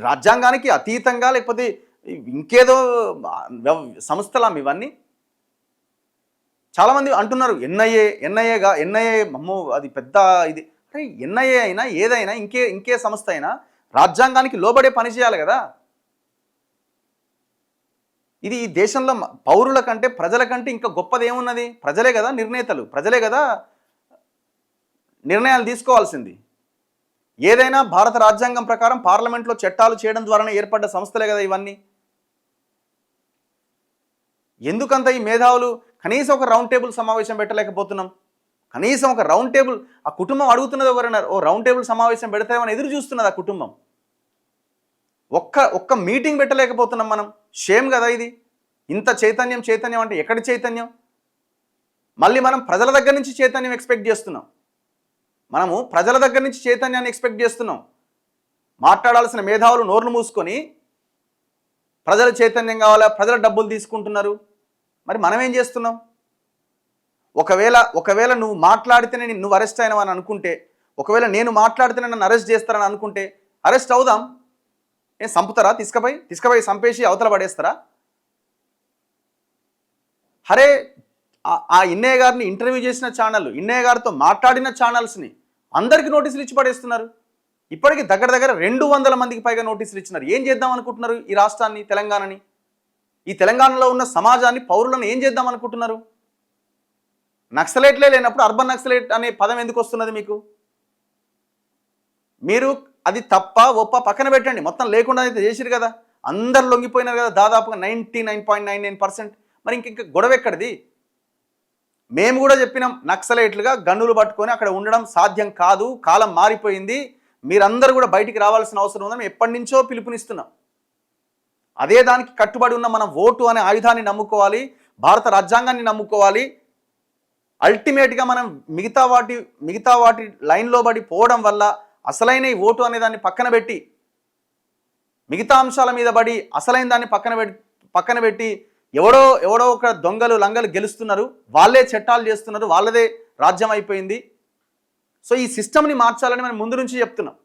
రాజ్యాంగానికి అతీతంగా లేకపోతే ఇంకేదో సంస్థలా ఇవన్నీ? చాలామంది అంటున్నారు ఎన్ఐఏ అమ్మో అది పెద్ద ఇది. అరే ఎన్ఐఏ అయినా ఏదైనా ఇంకే సంస్థ అయినా రాజ్యాంగానికి లోబడే పని చేయాలి కదా. ఇది ఈ దేశంలో పౌరుల కంటే ప్రజల కంటే ఇంకా గొప్పది ఏమున్నది? ప్రజలే కదా నిర్ణేతలు, ప్రజలే కదా నిర్ణయాలు తీసుకోవాల్సింది. ఏదైనా భారత రాజ్యాంగం ప్రకారం పార్లమెంట్లో చట్టాలు చేయడం ద్వారానే ఏర్పడ్డ సంస్థలే కదా ఇవన్నీ. ఎందుకంత ఈ మేధావులు కనీసం ఒక రౌండ్ టేబుల్ సమావేశం పెట్టలేకపోతున్నాం? కనీసం ఒక రౌండ్ టేబుల్ ఆ కుటుంబం అడుగుతున్నది ఎవరన్నారు? ఓ రౌండ్ టేబుల్ సమావేశం పెడతామని ఎదురు చూస్తున్నది ఆ కుటుంబం. ఒక్క మీటింగ్ పెట్టలేకపోతున్నాం మనం. షేమ్ కదా ఇది. ఇంత చైతన్యం అంటే ఎక్కడి చైతన్యం? మళ్ళీ మనం ప్రజల దగ్గర నుంచి చైతన్యం ఎక్స్పెక్ట్ చేస్తున్నాం. మనము ప్రజల దగ్గర నుంచి చైతన్యాన్ని ఎక్స్పెక్ట్ చేస్తున్నాం. మాట్లాడాల్సిన మేధావులు నోర్లు మూసుకొని ప్రజల చైతన్యం కావాలా, ప్రజల డబ్బులు తీసుకుంటున్నారు. మరి మనం ఏం చేస్తున్నాం? ఒకవేళ నువ్వు మాట్లాడితేనే నువ్వు అరెస్ట్ అయినవని అనుకుంటే, ఒకవేళ నేను మాట్లాడితేనే నన్ను అరెస్ట్ చేస్తారని అనుకుంటే అరెస్ట్ అవుదాం. ఏం చంపుతారా? తీసుకుపోయి చంపేసి అవతల పడేస్తారా? హరే ఆ ఇన్నయ్య గారిని ఇంటర్వ్యూ చేసిన ఛానళ్ళు, ఇన్నయ్య గారితో మాట్లాడిన ఛానల్స్ని అందరికీ నోటీసులు ఇచ్చి పడేస్తున్నారు. ఇప్పటికీ దగ్గర 200 మందికి పైగా నోటీసులు ఇచ్చినారు. ఏం చేద్దాం అనుకుంటున్నారు ఈ రాష్ట్రాన్ని, తెలంగాణని? ఈ తెలంగాణలో ఉన్న సమాజాన్ని, పౌరులను ఏం చేద్దాం అనుకుంటున్నారు? నక్సలైట్లే లేనప్పుడు అర్బన్ నక్సలైట్ అనే పదం ఎందుకు వస్తున్నది మీకు? మీరు అది తప్ప ఒప్ప పక్కన పెట్టండి, మొత్తం లేకుండా అయితే చేసిరు కదా. అందరు లొంగిపోయినారు కదా దాదాపుగా 99.99%. మరి ఇంక గొడవ ఎక్కడిది? మేము కూడా చెప్పినాం, నక్సలైట్లుగా గన్నులు పట్టుకొని అక్కడ ఉండడం సాధ్యం కాదు, కాలం మారిపోయింది, మీరందరూ కూడా బయటికి రావాల్సిన అవసరం ఉందని ఎప్పటి నుంచో పిలుపునిస్తున్నాం. అదే దానికి కట్టుబడి ఉన్న మనం ఓటు అనే ఆయుధాన్ని నమ్ముకోవాలి, భారత రాజ్యాంగాన్ని నమ్ముకోవాలి. అల్టిమేట్గా మనం మిగతా వాటి లైన్లో పడి పోవడం వల్ల అసలైన ఈ ఓటు అనే దాన్ని పక్కన పెట్టి, మిగతా అంశాల మీద పడి అసలైన దాన్ని పక్కన పెట్టి ఎవడో ఒక దొంగలు లంగలు గెలుస్తున్నారు, వాళ్ళే చట్టాలు చేస్తున్నారు, వాళ్ళదే రాజ్యం అయిపోయింది. సో ఈ సిస్టమ్ని మార్చాలని మనం ముందు నుంచి చెప్తున్నాం.